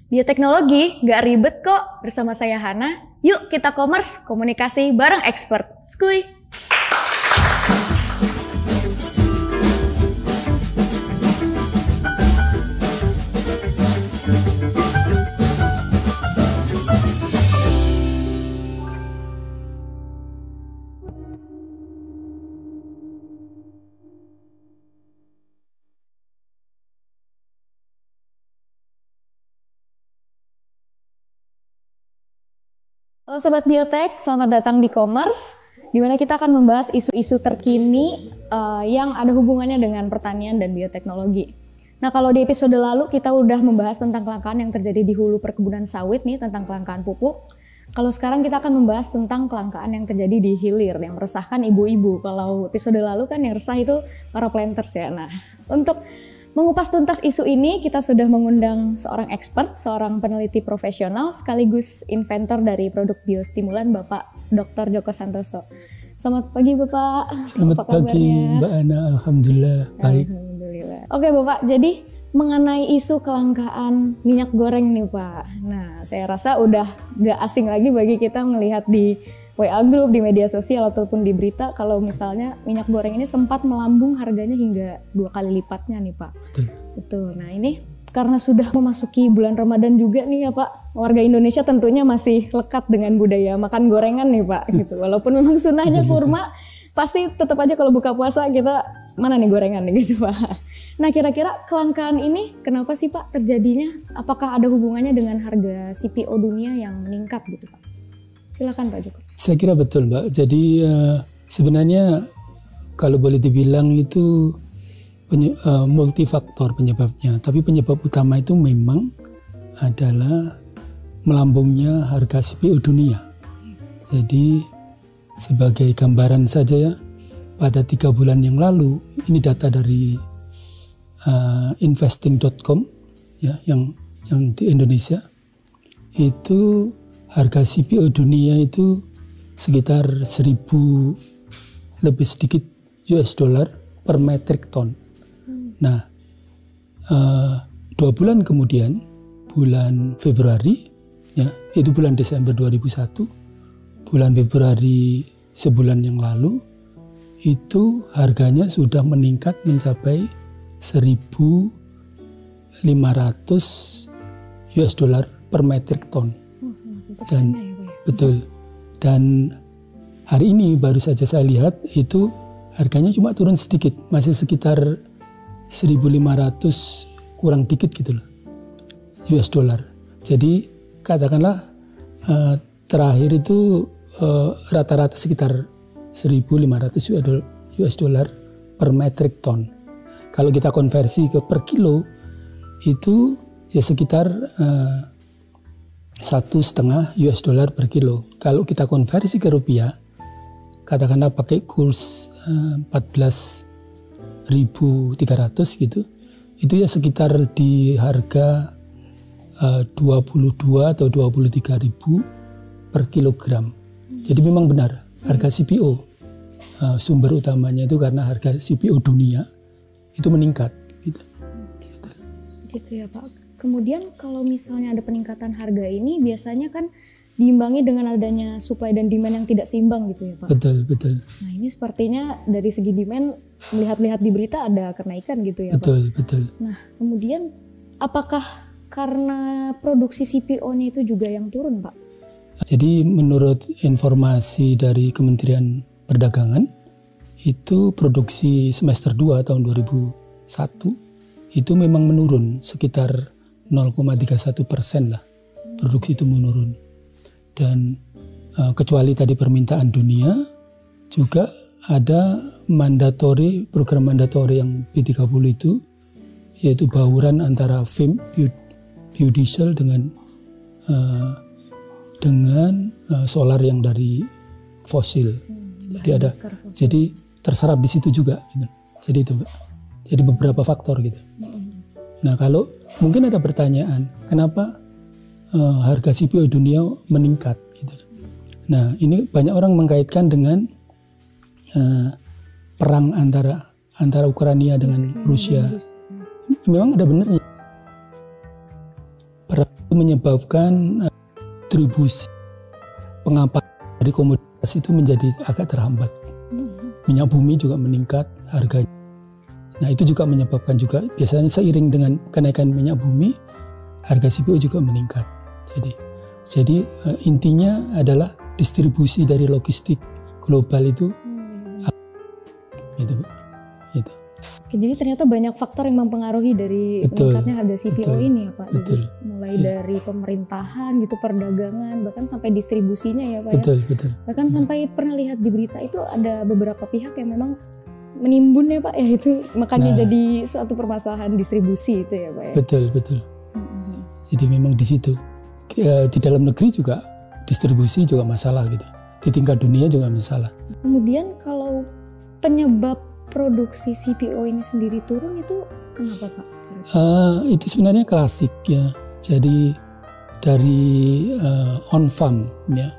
Bioteknologi gak ribet kok, bersama saya Hana. Yuk kita commerce, komunikasi bareng expert. Skuy! Halo Sobat Biotek, selamat datang di Commerce, di mana kita akan membahas isu-isu terkini yang ada hubungannya dengan pertanian dan bioteknologi. Nah, kalau di episode lalu kita udah membahas tentang kelangkaan yang terjadi di hulu perkebunan sawit nih, tentang kelangkaan pupuk. Kalau sekarang kita akan membahas tentang kelangkaan yang terjadi di hilir, yang meresahkan ibu-ibu. Kalau episode lalu kan yang resah itu para planters ya. Nah, untuk mengupas tuntas isu ini, kita sudah mengundang seorang expert, seorang peneliti profesional, sekaligus inventor dari produk biostimulan, Bapak Dr. Joko Santoso. Selamat pagi, Bapak. Selamat pagi, Mbak Ana. Alhamdulillah, baik. Alhamdulillah. Oke, Bapak. Jadi, mengenai isu kelangkaan minyak goreng nih, Pak. Nah, saya rasa udah gak asing lagi bagi kita melihat di WA Group, di media sosial, ataupun di berita kalau misalnya minyak goreng ini sempat melambung harganya hingga 2 kali lipatnya nih Pak. Betul. Nah ini karena sudah memasuki bulan Ramadan juga nih ya Pak, warga Indonesia tentunya masih lekat dengan budaya makan gorengan nih Pak. Gitu. Walaupun memang sunahnya kurma, pasti tetap aja kalau buka puasa kita mana nih gorengan nih gitu Pak. Nah kira-kira kelangkaan ini kenapa sih Pak terjadinya? Apakah ada hubungannya dengan harga CPO dunia yang meningkat gitu Pak? Silakan Pak Joko. Saya kira betul Mbak. Jadi sebenarnya kalau boleh dibilang itu multifaktor penyebabnya. Tapi penyebab utama itu memang adalah melambungnya harga CPO dunia. Jadi sebagai gambaran saja ya, pada 3 bulan yang lalu, ini data dari investing.com ya, yang di Indonesia, itu harga CPO dunia itu sekitar 1.000 lebih sedikit US dollar per metric ton. Nah, 2 bulan kemudian, bulan Februari, ya itu bulan Desember 2001, bulan Februari sebulan yang lalu, itu harganya sudah meningkat mencapai 1.500 US dollar per metric ton. Dan betul. Dan hari ini baru saja saya lihat itu harganya cuma turun sedikit, masih sekitar 1.500 kurang dikit gitu loh, US dollar. Jadi katakanlah terakhir itu rata-rata sekitar 1.500 US dollar per metric ton. Kalau kita konversi ke per kilo itu ya sekitar 1,5 US dollar per kilo. Kalau kita konversi ke rupiah, katakanlah pakai kurs 14.300 gitu, itu ya sekitar di harga 22 atau 23.000 per kilogram. Jadi memang benar harga CPO, sumber utamanya itu karena harga CPO dunia itu meningkat. Gitu ya Pak. Kemudian kalau misalnya ada peningkatan harga ini biasanya kan diimbangi dengan adanya supply dan demand yang tidak seimbang gitu ya Pak? Betul, betul. Nah ini sepertinya dari segi demand, melihat-lihat di berita ada kenaikan gitu ya betul, Pak? Betul, betul. Nah kemudian apakah karena produksi CPO-nya itu juga yang turun Pak? Jadi menurut informasi dari Kementerian Perdagangan, itu produksi semester 2 tahun 2001 itu memang menurun sekitar 0,31% lah, produksi itu menurun. Dan kecuali tadi permintaan dunia, juga ada program mandatori yang B30 itu, yaitu bauran antara biodiesel dengan solar yang dari fosil. Jadi terserap di situ juga. Gitu. Jadi itu Mbak. Jadi beberapa faktor gitu. Nah kalau mungkin ada pertanyaan, kenapa harga CPO dunia meningkat? Gitu. Nah ini banyak orang mengkaitkan dengan perang antara Ukraina dengan Rusia. Memang ada benarnya. perang itu menyebabkan distribusi pengapalan dari komoditas itu menjadi agak terhambat. Minyak bumi juga meningkat harganya. Nah itu juga menyebabkan juga biasanya seiring dengan kenaikan minyak bumi, harga CPO juga meningkat. Jadi intinya adalah distribusi dari logistik global itu. Gitu. Oke, jadi ternyata banyak faktor yang mempengaruhi dari meningkatnya harga CPO ini ya Pak. Jadi mulai dari pemerintahan gitu, perdagangan, bahkan sampai distribusinya ya Pak. Betul. Bahkan sampai pernah lihat di berita itu ada beberapa pihak yang memang menimbun ya Pak ya, itu makanya jadi suatu permasalahan distribusi itu ya Pak ya. Betul. Jadi memang di situ. Di dalam negeri juga distribusi juga masalah gitu. Di tingkat dunia juga masalah. Kemudian kalau penyebab produksi CPO ini sendiri turun itu kenapa Pak? Itu sebenarnya klasik ya. Jadi dari on farm ya.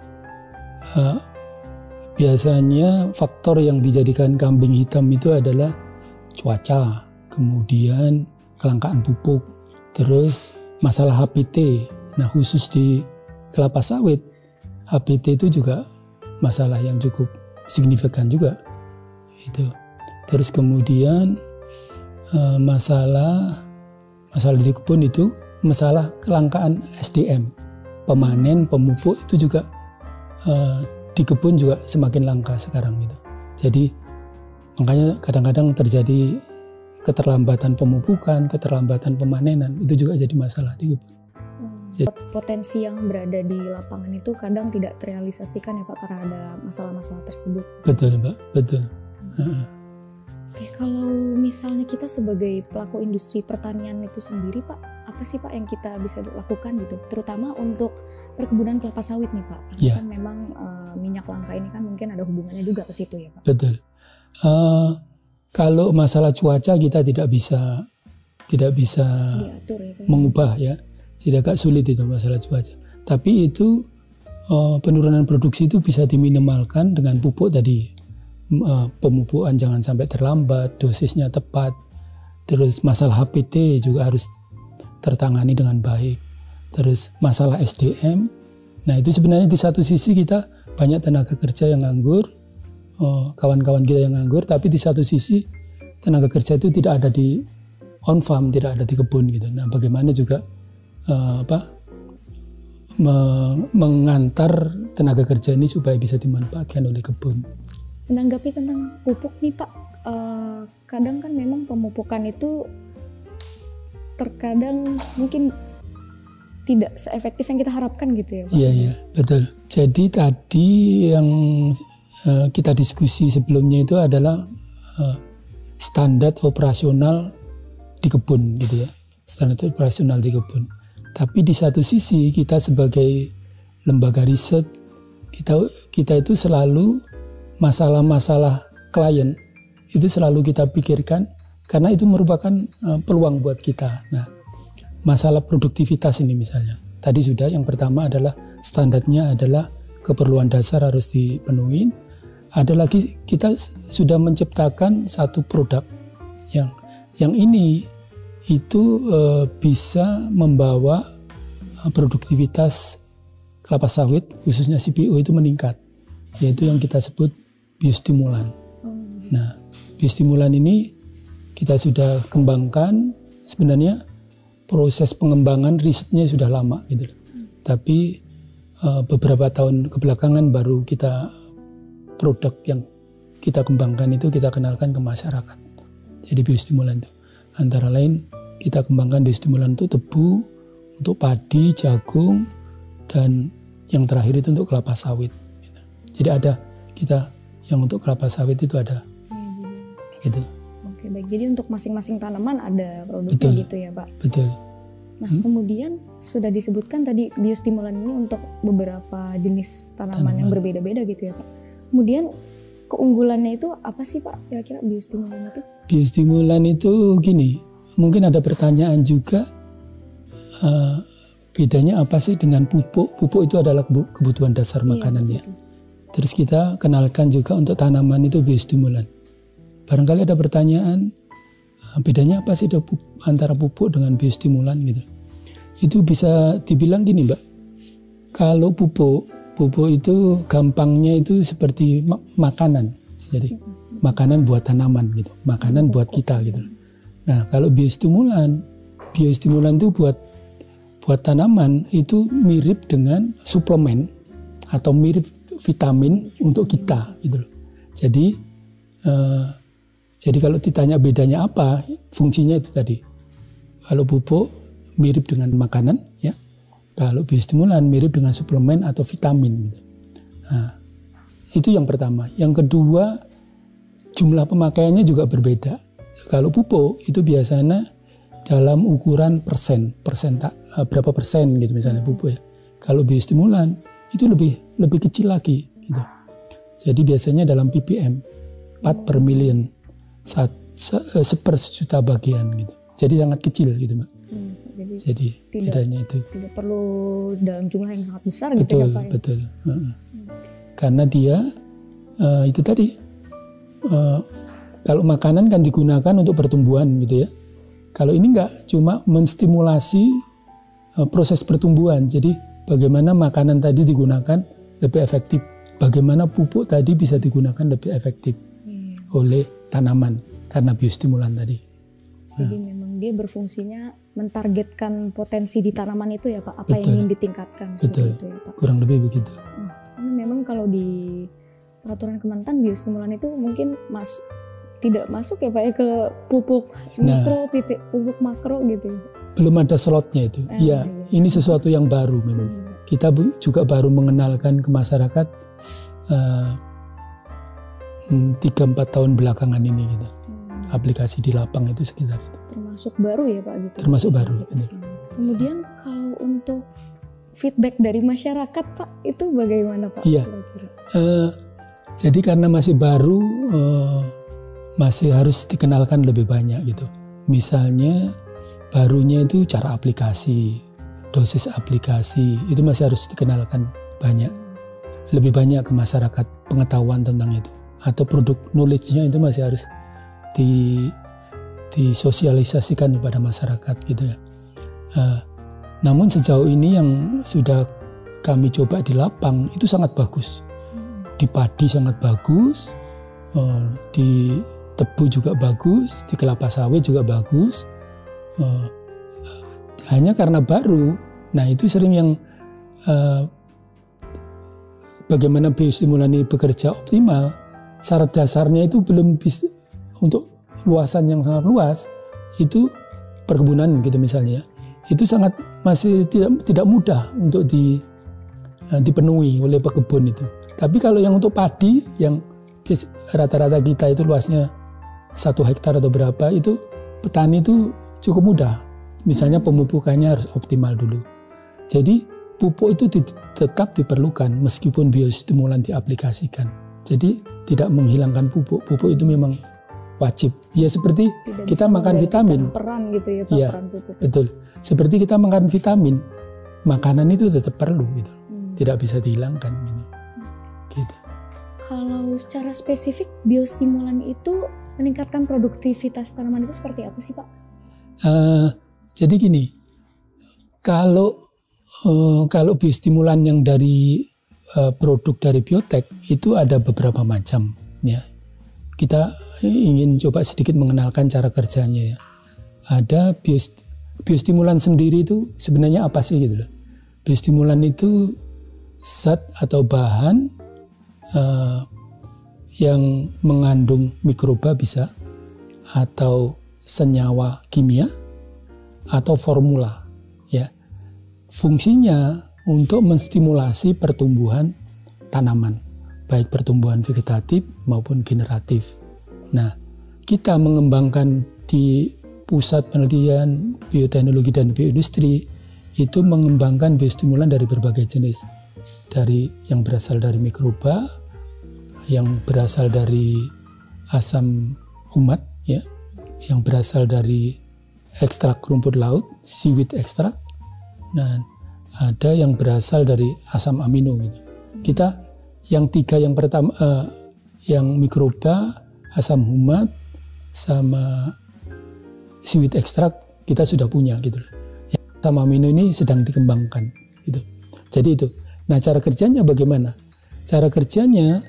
Biasanya faktor yang dijadikan kambing hitam itu adalah cuaca, kemudian kelangkaan pupuk, terus masalah HPT. Nah khusus di kelapa sawit, HPT itu juga masalah yang cukup signifikan juga. Itu. Terus kemudian masalah di kebun itu masalah kelangkaan SDM, pemanen, pemupuk itu juga di kebun juga semakin langka sekarang gitu. Jadi makanya kadang-kadang terjadi keterlambatan pemupukan, keterlambatan pemanenan, itu juga jadi masalah di kebun. Potensi yang berada di lapangan itu kadang tidak terrealisasikan ya Pak karena ada masalah-masalah tersebut. Betul Pak, betul. Oke, kalau misalnya kita sebagai pelaku industri pertanian itu sendiri Pak, apa sih Pak yang kita bisa lakukan gitu, terutama untuk perkebunan kelapa sawit nih Pak? Karena kan memang minyak langka ini kan mungkin ada hubungannya juga ke situ ya Pak. Betul. Kalau masalah cuaca kita tidak bisa diatur, ya, mengubah ya, jadi agak sulit itu masalah cuaca. Tapi itu penurunan produksi itu bisa diminimalkan dengan pupuk tadi. Pemupukan jangan sampai terlambat, dosisnya tepat, terus masalah HPT juga harus tertangani dengan baik, terus masalah SDM. Nah itu sebenarnya di satu sisi kita banyak tenaga kerja yang nganggur, kawan-kawan kita yang nganggur, tapi di satu sisi tenaga kerja itu tidak ada di on farm, tidak ada di kebun gitu. Nah bagaimana juga mengantar tenaga kerja ini supaya bisa dimanfaatkan oleh kebun. Menanggapi tentang pupuk nih Pak, kadang kan memang pemupukan itu terkadang mungkin tidak seefektif yang kita harapkan gitu ya Pak? Iya, betul. Jadi tadi yang kita diskusi sebelumnya itu adalah standar operasional di kebun gitu ya, standar operasional di kebun. Tapi di satu sisi kita sebagai lembaga riset, kita itu selalu masalah-masalah klien itu selalu kita pikirkan karena itu merupakan peluang buat kita. Nah, masalah produktivitas ini misalnya. Tadi sudah yang pertama adalah standarnya adalah keperluan dasar harus dipenuhi. Ada lagi kita sudah menciptakan satu produk yang ini itu bisa membawa produktivitas kelapa sawit khususnya CPO itu meningkat. Yaitu yang kita sebut biostimulan. Nah, biostimulan ini kita sudah kembangkan. Sebenarnya proses pengembangan risetnya sudah lama gitu. Tapi beberapa tahun kebelakangan baru kita produk yang kita kembangkan itu kita kenalkan ke masyarakat. Jadi biostimulan itu antara lain kita kembangkan biostimulan untuk tebu, untuk padi, jagung, dan yang terakhir itu untuk kelapa sawit. Jadi ada kita yang untuk kelapa sawit itu ada, gitu. Oke baik, jadi untuk masing-masing tanaman ada produknya gitu ya Pak? Betul. Nah kemudian sudah disebutkan tadi biostimulan ini untuk beberapa jenis tanaman yang berbeda-beda gitu ya Pak. Kemudian keunggulannya itu apa sih Pak kira-kira biostimulan itu? Biostimulan itu gini, mungkin ada pertanyaan juga, bedanya apa sih dengan pupuk? Pupuk itu adalah kebutuhan dasar makanan ya. Terus kita kenalkan juga untuk tanaman itu biostimulan. Barangkali ada pertanyaan, bedanya apa sih antara pupuk dengan biostimulan gitu. itu bisa dibilang gini Mbak, kalau pupuk itu gampangnya itu seperti makanan, jadi makanan buat tanaman gitu, makanan buat kita gitu. Nah kalau biostimulan itu buat tanaman itu mirip dengan suplemen atau mirip vitamin untuk kita gitu loh. Jadi kalau ditanya bedanya apa, fungsinya itu tadi. Kalau pupuk mirip dengan makanan, ya. Kalau biostimulan mirip dengan suplemen atau vitamin. Gitu. Nah, itu yang pertama. Yang kedua, jumlah pemakaiannya juga berbeda. Kalau pupuk itu biasanya dalam ukuran berapa persen gitu misalnya pupuk ya. Kalau biostimulan itu lebih kecil lagi gitu. Jadi biasanya dalam ppm 4 per million, sejuta bagian gitu. Jadi sangat kecil gitu Mbak. Jadi bedanya itu. Tidak perlu dalam jumlah yang sangat besar gitu ya Pak. Betul. Karena dia itu tadi kalau makanan kan digunakan untuk pertumbuhan gitu ya. Kalau ini enggak, cuma menstimulasi proses pertumbuhan. Jadi bagaimana makanan tadi digunakan lebih efektif. Bagaimana pupuk tadi bisa digunakan lebih efektif oleh tanaman karena biostimulan tadi. Jadi memang dia berfungsinya mentargetkan potensi di tanaman itu ya Pak, apa yang ingin ditingkatkan. Betul, itu ya, Pak. Kurang lebih begitu. Memang kalau di peraturan Kementan biostimulan itu mungkin tidak masuk ya Pak ya ke pupuk mikro, pupuk makro gitu. Belum ada slotnya itu. Iya, ini sesuatu yang baru memang. Kita juga baru mengenalkan ke masyarakat 3-4 tahun belakangan ini gitu. Aplikasi di lapang itu sekitar itu. Termasuk baru ya Pak gitu. Termasuk baru. Kemudian kalau untuk feedback dari masyarakat Pak itu bagaimana Pak? Iya. Jadi karena masih baru, masih harus dikenalkan lebih banyak gitu. Misalnya barunya itu cara aplikasi, dosis aplikasi itu masih harus dikenalkan banyak, lebih banyak ke masyarakat pengetahuan tentang itu. Atau produk knowledge-nya itu masih harus disosialisasikan kepada masyarakat gitu ya. Namun sejauh ini yang sudah kami coba di lapang itu sangat bagus. Di padi sangat bagus, di tebu juga bagus, di kelapa sawit juga bagus. Hanya karena baru, nah itu sering yang bagaimana biostimulan ini bekerja optimal, syarat dasarnya itu belum bisa. Untuk luasan yang sangat luas itu perkebunan gitu misalnya, itu sangat masih tidak mudah untuk dipenuhi oleh pekebun itu. Tapi kalau yang untuk padi yang rata-rata kita itu luasnya 1 hektar atau berapa, itu petani itu cukup mudah. Misalnya pemupukannya harus optimal dulu. Jadi pupuk itu tetap diperlukan meskipun biostimulan diaplikasikan. Jadi tidak menghilangkan pupuk. Pupuk itu memang wajib. Ya seperti tidak kita makan vitamin. Peran gitu ya Pak, ya, peran pupuk. Betul. Seperti kita makan vitamin, makanan itu tetap perlu gitu. Tidak bisa dihilangkan gitu. Gitu. Kalau secara spesifik biostimulan itu meningkatkan produktivitas tanaman itu seperti apa sih Pak? Jadi gini, kalau biostimulan yang dari produk dari biotek itu ada beberapa macam ya. Kita ingin coba sedikit mengenalkan cara kerjanya ya. Ada biostimulan sendiri itu sebenarnya apa sih gitu loh. Biostimulan itu zat atau bahan yang mengandung mikroba bisa, atau senyawa kimia, atau formula ya. Fungsinya untuk menstimulasi pertumbuhan tanaman, baik pertumbuhan vegetatif maupun generatif. Nah, kita mengembangkan di Pusat Penelitian Bioteknologi dan Bioindustri itu mengembangkan biostimulan dari berbagai jenis. Dari yang berasal dari mikroba, yang berasal dari asam humat ya, yang berasal dari ekstrak rumput laut, seaweed extract. Nah, ada yang berasal dari asam amino gitu. Kita yang 3 yang pertama yang mikroba, asam humat sama seaweed extract kita sudah punya gitu loh. asam amino ini sedang dikembangkan gitu. Jadi itu. Nah, cara kerjanya bagaimana? Cara kerjanya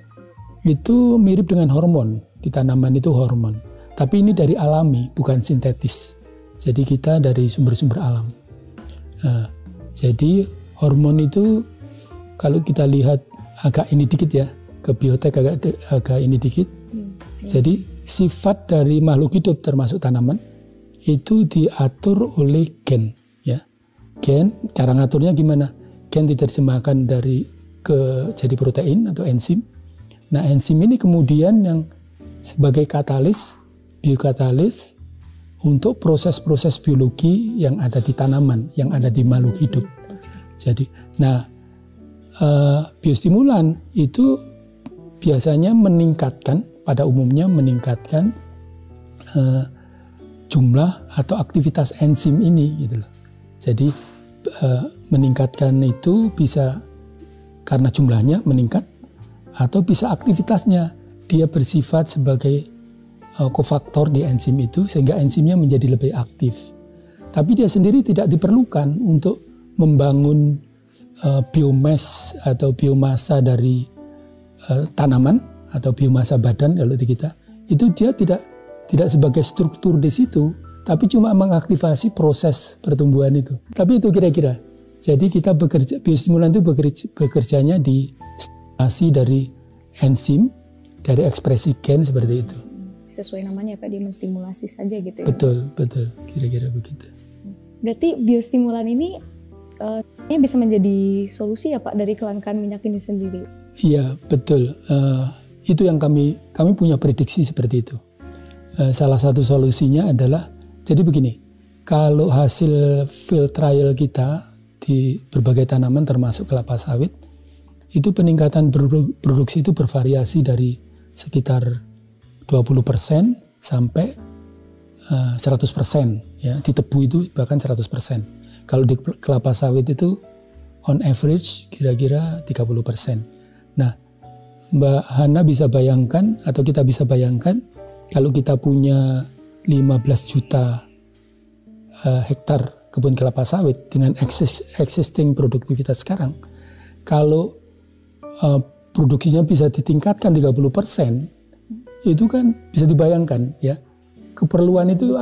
itu mirip dengan hormon. Di tanaman itu hormon. Tapi ini dari alami, bukan sintetis. Jadi kita dari sumber-sumber alam. Nah, jadi hormon itu kalau kita lihat agak ini dikit ya, ke biotek agak ini dikit. Jadi sifat dari makhluk hidup termasuk tanaman itu diatur oleh gen, ya. Gen, cara ngaturnya gimana? Gen diterjemahkan jadi protein atau enzim. Nah, enzim ini kemudian yang sebagai katalis, biokatalis untuk proses-proses biologi yang ada di tanaman, yang ada di makhluk hidup. Jadi, nah, biostimulan itu biasanya pada umumnya meningkatkan jumlah atau aktivitas enzim ini, gitu loh. Jadi meningkatkan itu bisa karena jumlahnya meningkat, atau bisa aktivitasnya, dia bersifat sebagai kofaktor di enzim itu sehingga enzimnya menjadi lebih aktif. Tapi dia sendiri tidak diperlukan untuk membangun biomass atau biomasa dari tanaman atau biomasa badan kalau di kita. Itu dia tidak sebagai struktur di situ, tapi cuma mengaktifasi proses pertumbuhan itu. Tapi itu kira-kira. Jadi kita biostimulan itu bekerjanya di stimulasi dari enzim, dari ekspresi gen seperti itu. Sesuai namanya Pak, dia menstimulasi saja gitu ya? Betul, kira-kira begitu. Berarti biostimulan ini bisa menjadi solusi ya Pak dari kelangkaan minyak ini sendiri? Iya, betul. Itu yang kami punya prediksi seperti itu. Salah satu solusinya adalah, jadi begini, kalau hasil field trial kita di berbagai tanaman termasuk kelapa sawit, itu peningkatan produksi itu bervariasi dari sekitar 20% sampai 100%. Ya, di tebu itu bahkan 100%. Kalau di kelapa sawit itu on average kira-kira 30%. Nah, Mbak Hana bisa bayangkan atau kita bisa bayangkan kalau kita punya 15 juta hektar kebun kelapa sawit dengan existing produktivitas sekarang, kalau produksinya bisa ditingkatkan 30%, itu kan bisa dibayangkan ya, keperluan itu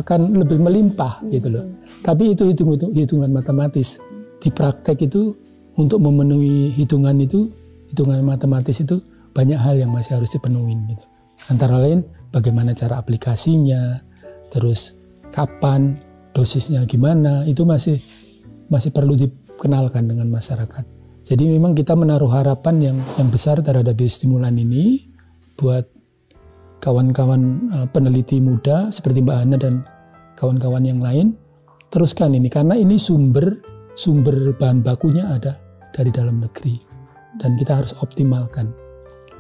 akan lebih melimpah gitu loh. Tapi itu hitungan matematis. Di praktek itu untuk memenuhi hitungan matematis itu banyak hal yang masih harus dipenuhi gitu. Antara lain bagaimana cara aplikasinya, terus kapan, dosisnya gimana, itu masih perlu dikenalkan dengan masyarakat. Jadi memang kita menaruh harapan yang besar terhadap biostimulan ini buat kawan-kawan peneliti muda seperti Mbak Hana dan kawan-kawan yang lain. Teruskan ini, karena ini sumber bahan bakunya ada dari dalam negeri dan kita harus optimalkan.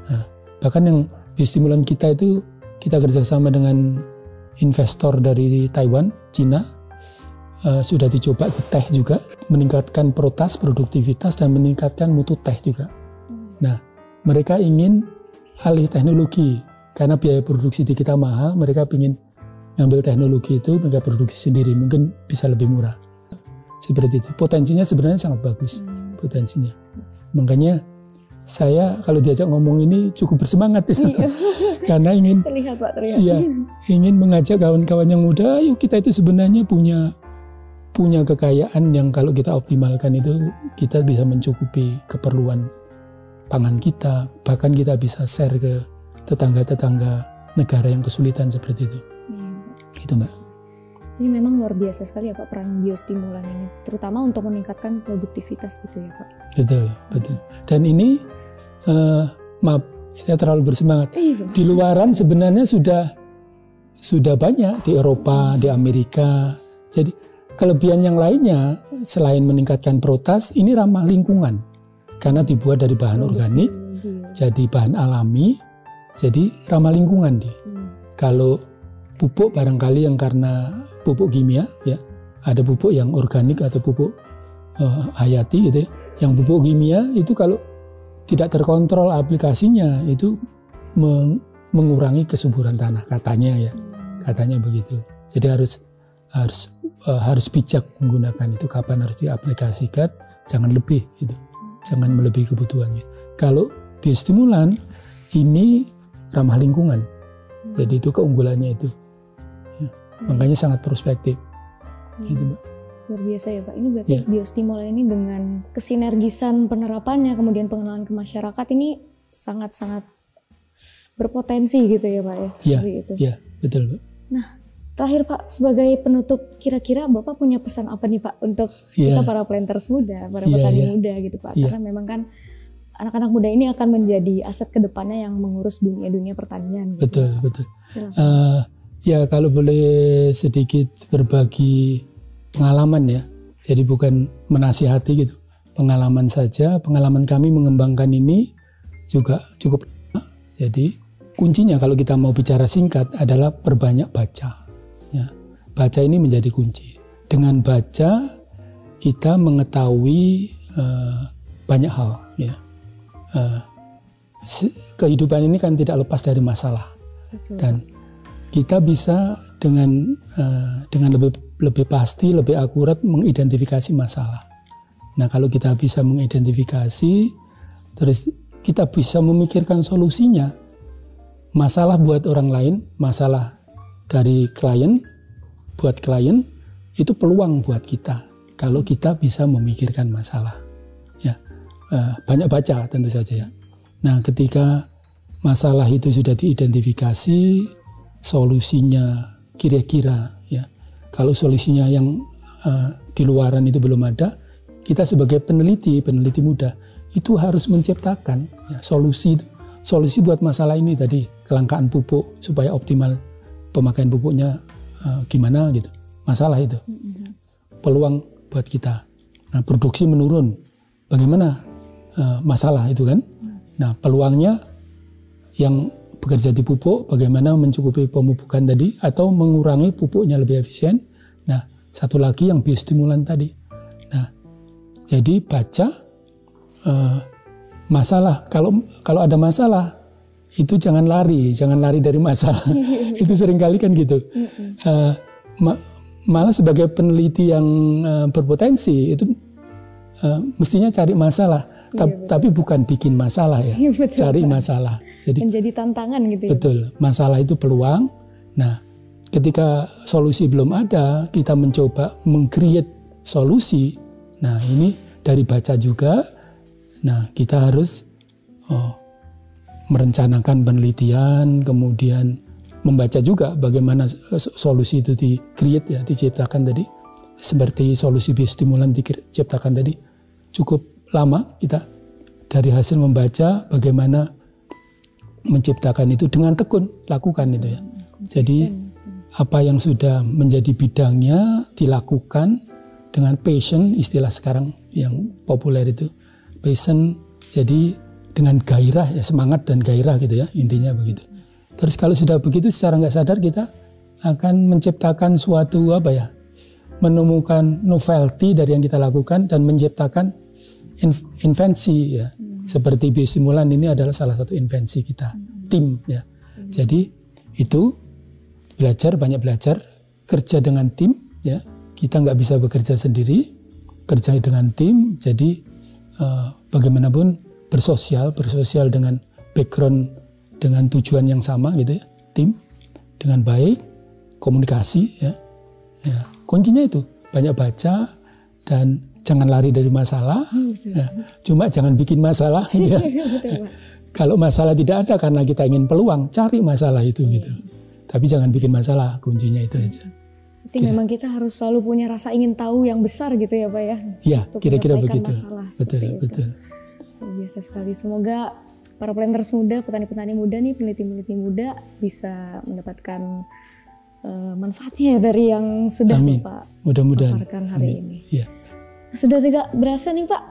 Nah, bahkan yang biostimulan kita itu kita kerjasama dengan investor dari Taiwan, Cina, sudah dicoba di teh juga, meningkatkan produktivitas dan meningkatkan mutu teh juga. Nah, mereka ingin alih teknologi karena biaya produksi di kita mahal, mereka ingin ngambil teknologi itu, mereka produksi sendiri, mungkin bisa lebih murah. Seperti itu. Potensinya sebenarnya sangat bagus, potensinya. Makanya saya kalau diajak ngomong ini cukup bersemangat itu. Iya. Karena ingin terlihat Pak, terlihat. Iya, ingin mengajak kawan-kawan yang muda, ayo kita itu sebenarnya punya kekayaan yang kalau kita optimalkan itu kita bisa mencukupi keperluan pangan kita, bahkan kita bisa share ke tetangga-tetangga negara yang kesulitan seperti itu. Gitu Mbak. Ini memang luar biasa sekali ya Pak peran biostimulan ini, terutama untuk meningkatkan produktivitas gitu ya Pak. Betul. Dan ini maaf, saya terlalu bersemangat. Di luaran sebenarnya sudah banyak di Eropa, di Amerika. Jadi kelebihan yang lainnya selain meningkatkan protas, ini ramah lingkungan karena dibuat dari bahan organik, jadi bahan alami, jadi ramah lingkungan dia. Kalau pupuk barangkali yang karena pupuk kimia, ya ada pupuk yang organik atau pupuk hayati gitu ya. Yang pupuk kimia itu kalau tidak terkontrol aplikasinya itu mengurangi kesuburan tanah katanya ya, katanya begitu. Jadi harus harus bijak menggunakan itu, kapan harus diaplikasikan, jangan lebih gitu. Jangan melebihi kebutuhannya. Kalau biostimulan ini ramah lingkungan. Jadi itu keunggulannya itu. Ya, makanya sangat prospektif. Gitu, Mbak. Luar biasa ya Pak. Ini berarti biostimulan ini dengan kesinergisan penerapannya, kemudian pengenalan ke masyarakat ini sangat-sangat berpotensi gitu ya Pak ya. Iya, betul Pak. Nah, terakhir Pak, sebagai penutup, kira-kira Bapak punya pesan apa nih Pak untuk kita para planters muda, para petani muda gitu Pak? Karena memang kan anak-anak muda ini akan menjadi aset kedepannya yang mengurus dunia pertanian. Gitu. Betul. Ya kalau boleh sedikit berbagi pengalaman ya, jadi bukan menasihati gitu, pengalaman saja. Pengalaman kami mengembangkan ini juga cukup lama. Jadi kuncinya kalau kita mau bicara singkat adalah perbanyak baca. Ya, baca ini menjadi kunci. Dengan baca kita mengetahui banyak hal. Ya, kehidupan ini kan tidak lepas dari masalah. Betul. Dan kita bisa dengan lebih pasti, lebih akurat mengidentifikasi masalah. Nah, kalau kita bisa mengidentifikasi, terus kita bisa memikirkan solusinya. Masalah buat orang lain, masalah dari klien, buat klien, itu peluang buat kita. Kalau kita bisa memikirkan masalah. Ya, banyak baca tentu saja ya. Nah, ketika masalah itu sudah diidentifikasi, solusinya kira-kira ya. Kalau solusinya yang di luaran itu belum ada, kita sebagai peneliti muda itu harus menciptakan ya, solusi buat masalah ini tadi, kelangkaan pupuk supaya optimal pemakaian pupuknya gimana gitu. Masalah itu. Peluang buat kita. Nah, produksi menurun. Bagaimana masalah itu kan? Nah, peluangnya yang bekerja di pupuk, bagaimana mencukupi pemupukan tadi atau mengurangi pupuknya lebih efisien. Nah, satu lagi yang biostimulan tadi. Nah, jadi baca masalah. Kalau ada masalah itu jangan lari dari masalah. Itu seringkali kan gitu. Malah sebagai peneliti yang berpotensi itu mestinya cari masalah. Tapi bukan bikin masalah ya, cari masalah. Jadi menjadi tantangan gitu ya. Betul, masalah itu peluang. Nah, ketika solusi belum ada, kita mencoba meng-create solusi. Nah, ini dari baca juga. Nah, kita harus merencanakan penelitian, kemudian membaca juga bagaimana solusi itu di-create ya, diciptakan tadi. Seperti solusi biostimulan diciptakan tadi. Cukup lama kita dari hasil membaca bagaimana menciptakan itu dengan tekun, lakukan itu ya. Jadi apa yang sudah menjadi bidangnya dilakukan dengan passion, istilah sekarang yang populer itu passion, jadi dengan gairah ya, semangat dan gairah gitu ya, intinya begitu. Terus kalau sudah begitu secara nggak sadar kita akan menciptakan suatu menemukan novelty dari yang kita lakukan dan menciptakan invensi ya. Seperti biostimulan ini adalah salah satu invensi kita, tim ya. Jadi itu banyak belajar, kerja dengan tim ya. Kita nggak bisa bekerja sendiri, kerja dengan tim. Jadi bagaimanapun bersosial dengan background, dengan tujuan yang sama gitu ya, tim dengan baik, komunikasi ya. Kuncinya itu banyak baca dan jangan lari dari masalah, ya. Cuma jangan bikin masalah. Ya. Kalau masalah tidak ada karena kita ingin peluang, cari masalah itu gitu. Tapi jangan bikin masalah, kuncinya itu aja. Jadi memang kita harus selalu punya rasa ingin tahu yang besar gitu ya Pak ya. Iya, kira-kira begitu. Betul. Biasa sekali. Semoga para planters muda, petani-petani muda nih, peneliti-peneliti muda bisa mendapatkan manfaatnya dari yang sudah Pak paparkan hari ini. Ya. Sudah tidak berasa nih Pak,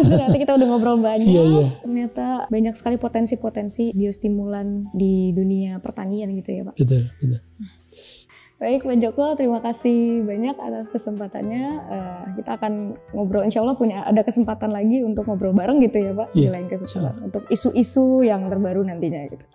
ternyata kita udah ngobrol banyak. Ternyata banyak sekali potensi-potensi biostimulan di dunia pertanian gitu ya Pak. Betul. Baik Pak Joko, terima kasih banyak atas kesempatannya. Kita akan ngobrol, insya Allah ada kesempatan lagi untuk ngobrol bareng gitu ya Pak, di lain kesempatan. Untuk isu-isu yang terbaru nantinya gitu.